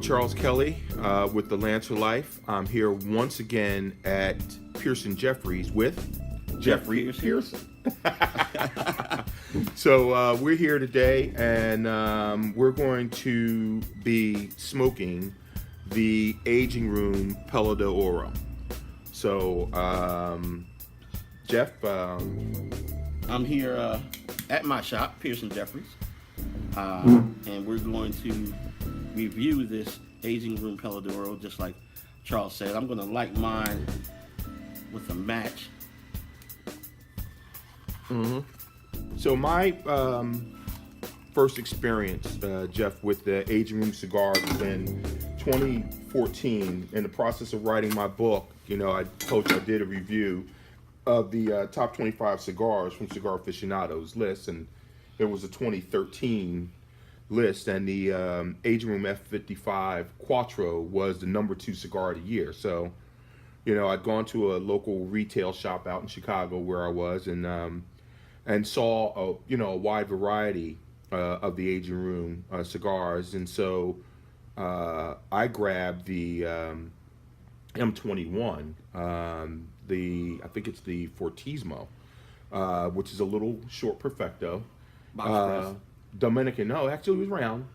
Charles Kelly with the Lancer Life. I'm here once again at Pearson Geoffrey's with Geoffrey Pierson. So we're here today, and we're going to be smoking the Aging Room Pelo de Oro. So, Jeff, I'm here at my shop, Pearson Geoffrey's, and we're going to review this Aging Room Pelo de Oro, just like Charles said. I'm going to light mine with a match. Mm-hmm. So my first experience, Jeff, with the Aging Room cigars was in 2014. In the process of writing my book, you know, I told you I did a review of the top 25 cigars from Cigar Aficionado's list, and it was a 2013 list, and the Aging Room F55 Quattro was the number 2 cigar of the year. So, you know, I'd gone to a local retail shop out in Chicago where I was, and saw a wide variety of the Aging Room cigars, and so I grabbed the M21, I think it's the Fortismo, which is a little short perfecto. Box press. Dominican, no, actually it was round.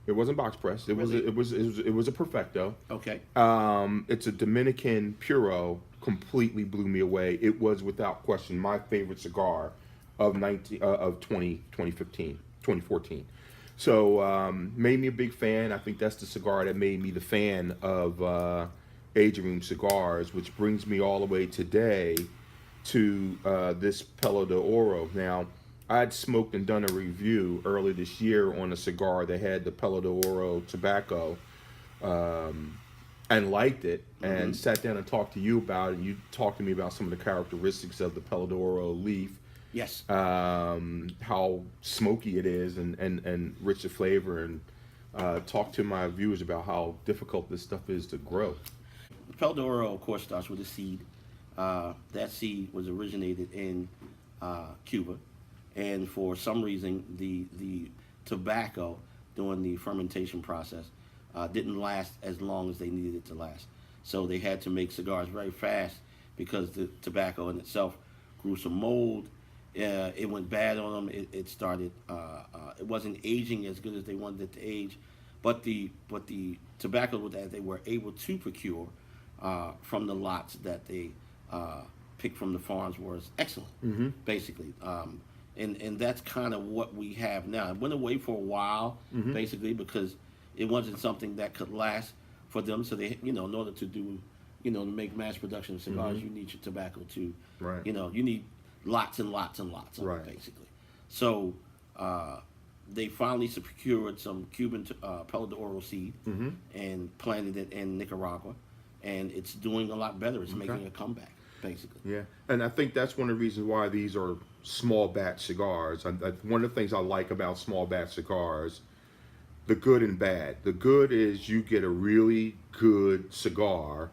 It wasn't box pressed. It Really? was a perfecto. Okay. It's a Dominican Puro. Completely blew me away. It was without question my favorite cigar of 2014. So made me a big fan. I think that's the cigar that made me the fan of Aging Room cigars, which brings me all the way today to this Pelo de Oro. Now, I'd smoked and done a review earlier this year on a cigar that had the Pelo de Oro tobacco, and liked it, and sat down and talked to you about it. You talked to me about some of the characteristics of the Pelo de Oro leaf. Yes. How smoky it is and rich of flavor, and talk to my viewers about how difficult this stuff is to grow. The Pelo de Oro, of course, starts with a seed. That seed was originated in Cuba, and for some reason, the tobacco during the fermentation process didn't last as long as they needed it to last. So they had to make cigars very fast because the tobacco in itself grew some mold. It went bad on them. It started. It wasn't aging as good as they wanted it to age, but the tobacco that they were able to procure from the lots that they picked from the farms was excellent, basically. And that's kind of what we have now. It went away for a while, basically, because it wasn't something that could last for them. So they, in order to do, to make mass production of cigars, you need your tobacco to, Right. You need lots and lots and lots of it, basically. So they finally procured some Cuban Pelo de Oro seed and planted it in Nicaragua, and it's doing a lot better. It's making a comeback, basically. Yeah, and I think that's one of the reasons why these are small batch cigars. One of the things I like about small batch cigars, the good and bad. The good is you get a really good cigar.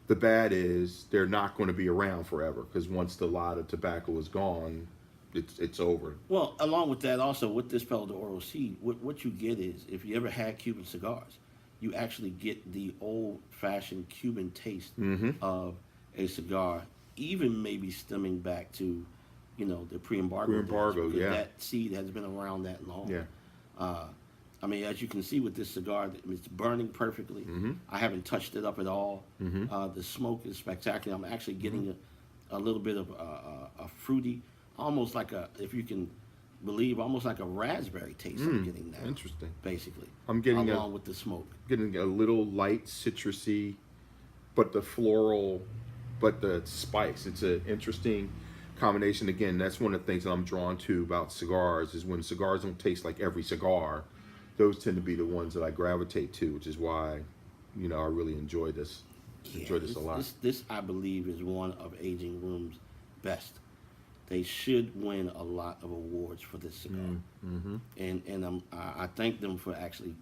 The bad is they're not going to be around forever, because once the lot of tobacco is gone, it's over. Well, along with that, also with this Pelo de Oro seed, what you get is, if you ever had Cuban cigars, you actually get the old-fashioned Cuban taste of a cigar, even maybe stemming back to, the pre-embargo. Pre-embargo, days, yeah. That seed has been around that long. Yeah. I mean, as you can see with this cigar, it's burning perfectly. I haven't touched it up at all. The smoke is spectacular. I'm actually getting a little bit of a fruity, almost like if you can believe, almost like a raspberry taste I'm getting now. Interesting. Basically. I'm getting along with the smoke. Getting a little light citrusy, but the floral, but the spice. It's an interesting combination. Again, that's one of the things that I'm drawn to about cigars, is when cigars don't taste like every cigar. Those tend to be the ones that I gravitate to, which is why, I really enjoy this. Enjoy this a lot. This, I believe, is one of Aging Room's best. They should win a lot of awards for this cigar, and I thank them for actually,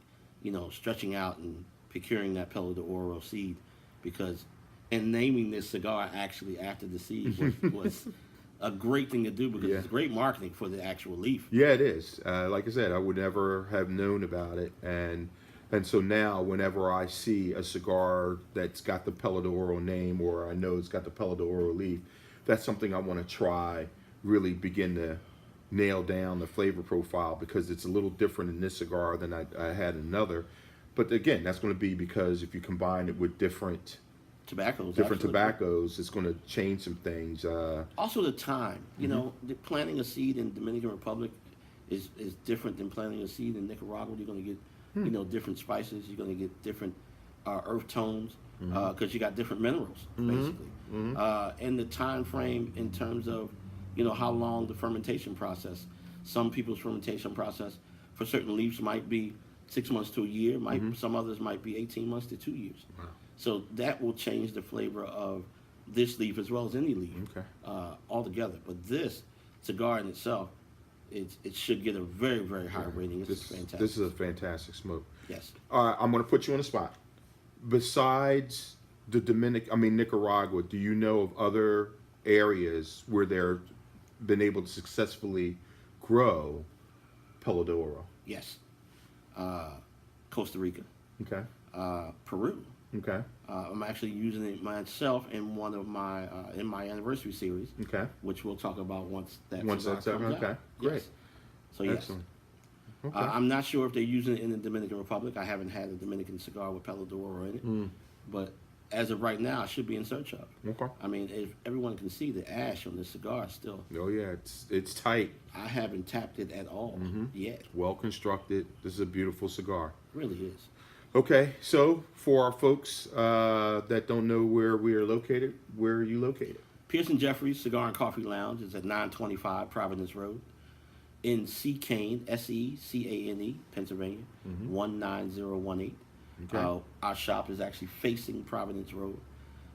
stretching out and procuring that Pelo de Oro seed, because, and naming this cigar actually after the seed was a great thing to do, because it's great marketing for the actual leaf. Yeah, it is. Like I said, I would never have known about it, and And so now, whenever I see a cigar that's got the Pelo de Oro name, or I know it's got the Pelo de Oro leaf, that's something I want to try, really begin to nail down the flavor profile, because it's a little different in this cigar than I had in another. But again, that's going to be because if you combine it with different Tobaccos. tobaccos, it's going to change some things. Also, the time. You know, planting a seed in Dominican Republic is different than planting a seed in Nicaragua. You're going to get, you know, different spices. You're going to get different earth tones because you got different minerals, basically. And the time frame in terms of, you know, how long the fermentation process. Some people's fermentation process for certain leaves might be 6 months to a year. Some others might be 18 months to 2 years. Wow. So that will change the flavor of this leaf as well as any leaf altogether. But this cigar in itself, it should get a very, very high rating. It's fantastic. This is a fantastic smoke. Yes. I'm going to put you on the spot. Besides the Nicaragua, do you know of other areas where they're been able to successfully grow Pelo de Oro? Yes. Costa Rica. Okay. Peru. Okay. I'm actually using it myself in one of my in my anniversary series. Okay. Which we'll talk about once that's comes out. Okay. out. Great. Yes. So yes. Excellent. Okay. I'm not sure if they're using it in the Dominican Republic. I haven't had a Dominican cigar with Pelo de Oro in it. But as of right now, I should be in search of. Okay. I mean, if everyone can see the ash on this cigar still. Oh yeah, it's tight. I haven't tapped it at all yet. Well constructed. This is a beautiful cigar. Really is. Okay, so for our folks that don't know where we are located, where are you located? Pierson Geoffrey's Cigar and Coffee Lounge is at 925 Providence Road in Secane, Secane, Pennsylvania, 19018. Okay. Our shop is actually facing Providence Road.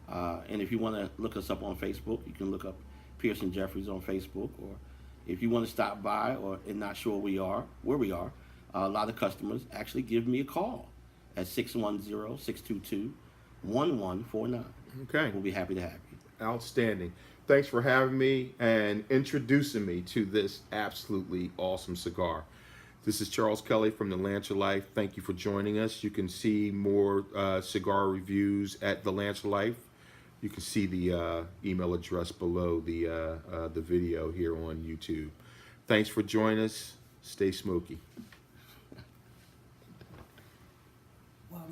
And if you want to look us up on Facebook, you can look up Pierson Geoffrey's on Facebook. Or if you want to stop by and not sure where we are, a lot of customers actually give me a call at 610-622-1149. Okay. We'll be happy to have you. Outstanding. Thanks for having me and introducing me to this absolutely awesome cigar. This is Charles Kelly from The Lancer Life. Thank you for joining us. You can see more cigar reviews at The Lancer Life. You can see the email address below the video here on YouTube. Thanks for joining us. Stay smoky.